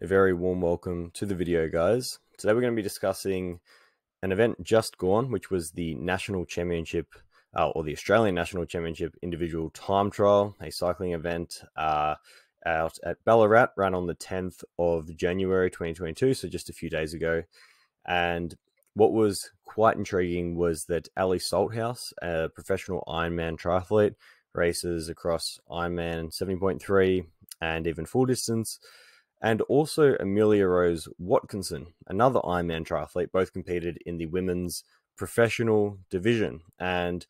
A very warm welcome to the video, guys. Today we're going to be discussing an event just gone, which was the National Championship, or the Australian National Championship Individual Time Trial, a cycling event out at Ballarat, ran on the 10th of January 2022, so just a few days ago. And what was quite intriguing was that Ellie Salthouse, a professional Ironman triathlete, races across Ironman 70.3 and even full distance, and also Amelia Rose Watkinson, another Ironman triathlete, both competed in the women's professional division. And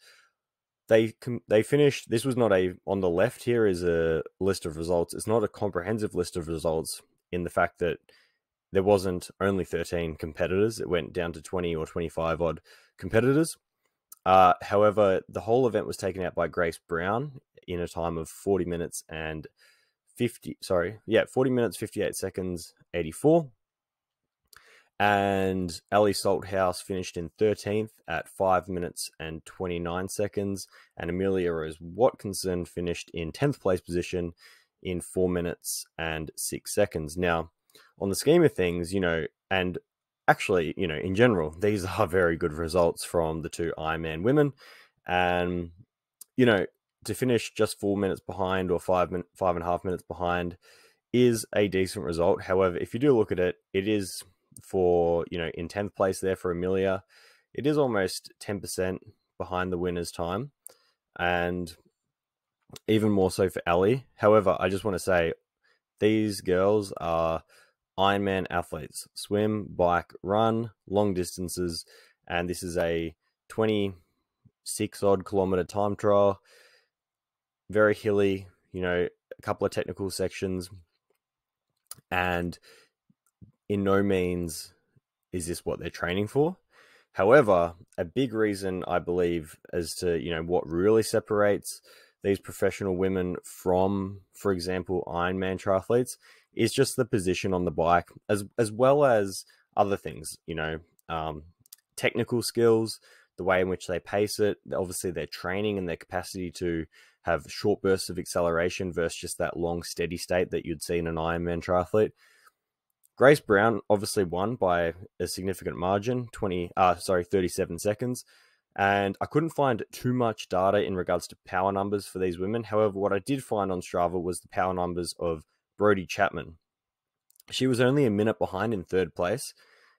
they finished, this was not on the left here is a list of results. It's not a comprehensive list of results in the fact that there wasn't only 13 competitors. It went down to 20 or 25 odd competitors. However, the whole event was taken out by Grace Brown in a time of 40 minutes, 58 seconds, 84. And Ellie Salthouse finished in 13th at 5 minutes and 29 seconds. And Amelia Rose Watkinson finished in 10th place position in 4 minutes and 6 seconds. Now, on the scheme of things, and actually, in general, these are very good results from the two Ironman women. And, to finish just 4 minutes behind or 5.5 minutes behind is a decent result. However, if you do look at it, it is for, in 10th place there for Amelia, it is almost 10% behind the winner's time. And even more so for Ellie. However, I just want to say these girls are Ironman athletes, swim, bike, run, long distances, and this is a 26 odd kilometer time trial, very hilly, a couple of technical sections, and in no means is this what they're training for. However, a big reason I believe as to, what really separates these professional women from, for example, Ironman triathletes is just the position on the bike, as well as other things, technical skills, the way in which they pace it, obviously their training and their capacity to have short bursts of acceleration versus just that long steady state that you'd see in an Ironman triathlete. Grace Brown obviously won by a significant margin, 37 seconds. And I couldn't find too much data in regards to power numbers for these women. However, what I did find on Strava was the power numbers of Brodie CHAPMAN. She was only a minute behind in third place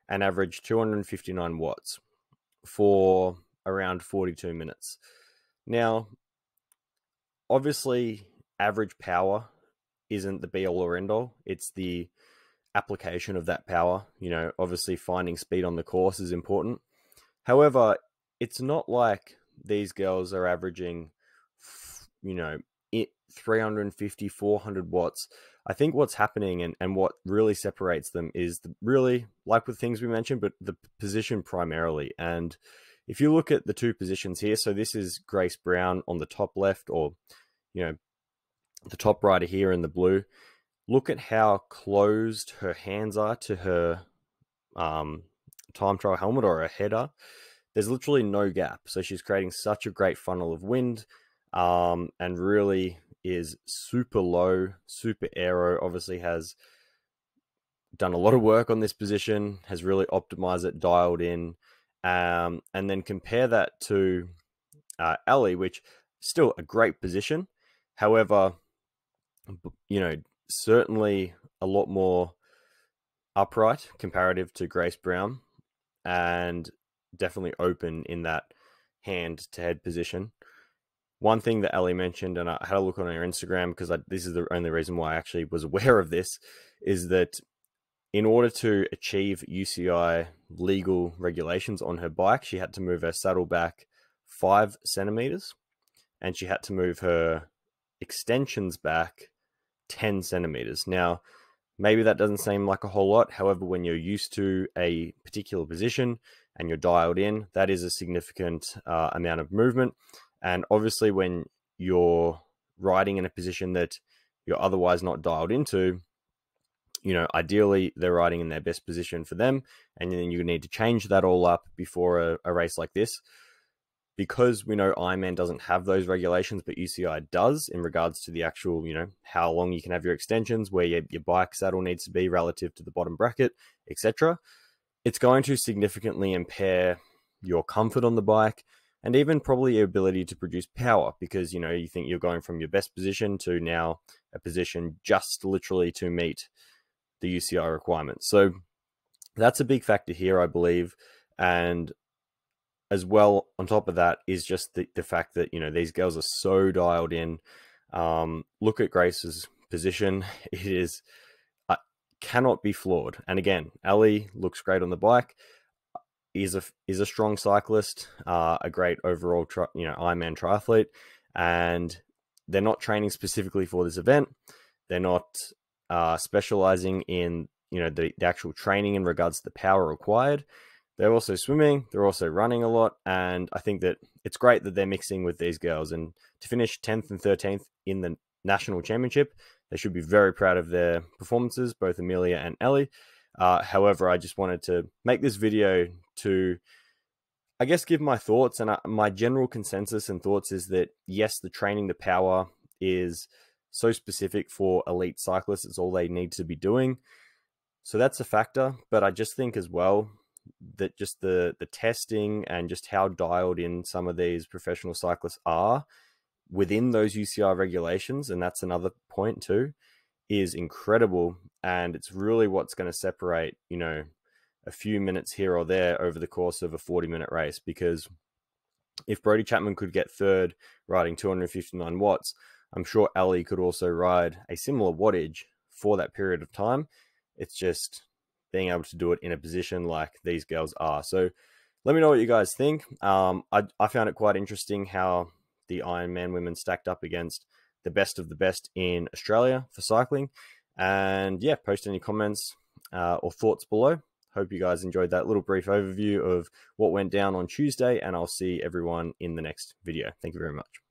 and averaged 259 watts for around 42 minutes. Now, obviously, average power isn't the be-all or end-all. It's the application of that power. Obviously, finding speed on the course is important. However, it's not like these girls are averaging, 350, 400 watts. I think what's happening and what really separates them is really, like with things we mentioned, but the position primarily. And if you look at the two positions here, so this is Grace Brown on the top left, or, the top rider here in the blue. Look at how closed her hands are to her time trial helmet or her header. There's literally no gap. So she's creating such a great funnel of wind, and really is super low, super aero. Obviously has done a lot of work on this position, has really optimized it, dialed in, and then compare that to Ellie, which still a great position. However, certainly a lot more upright comparative to Grace Brown, and definitely open in that hand-to-head position. One thing that Ellie mentioned, and I had a look on her Instagram because this is the only reason why I actually was aware of this, is that in order to achieve UCI legal regulations on her bike, she had to move her saddle back 5 centimeters, and she had to move her extensions back 10 centimeters. Now, maybe that doesn't seem like a whole lot. However, when you're used to a particular position and you're dialed in, that is a significant amount of movement. And obviously, when you're riding in a position that you're otherwise not dialed into, ideally they're riding in their best position for them. And then you need to change that all up before a race like this. because we know Ironman doesn't have those regulations, but UCI does in regards to the actual, how long you can have your extensions, where your bike saddle needs to be relative to the bottom bracket, etc. It's going to significantly impair your comfort on the bike and even probably your ability to produce power, because, you think you're going from your best position to now a position just literally to meet the UCI requirements. So that's a big factor here, I believe. And as well, on top of that, is just the fact that, these girls are so dialed in. Look at Grace's position. It is cannot be flawed. And again, Ellie looks great on the bike. Is a strong cyclist, a great overall, Ironman triathlete, and they're not training specifically for this event. They're not specializing in, the actual training in regards to the power required. They're also swimming, they're also running a lot, and I think that it's great that they're mixing with these girls. And to finish 10th and 13th in the national championship, they should be very proud of their performances, both Amelia and Ellie. However, I just wanted to make this video to, I guess, give my thoughts, and my general consensus and thoughts is that, yes, the training, the power is so specific for elite cyclists. It's all they need to be doing. So that's a factor. But I just think as well that just the testing and just how dialed in some of these professional cyclists are within those UCI regulations, and that's another point too, is incredible. And it's really what's going to separate, a few minutes here or there over the course of a 40-minute race. Because if Brodie CHAPMAN could get third riding 259 watts, I'm sure Ellie could also ride a similar wattage for that period of time. It's just being able to do it in a position like these girls are. So let me know what you guys think. I found it quite interesting how the Ironman women stacked up against the best of the best in Australia for cycling. And yeah, post any comments or thoughts below. Hope you guys enjoyed that little brief overview of what went down on Tuesday, and I'll see everyone in the next video. Thank you very much.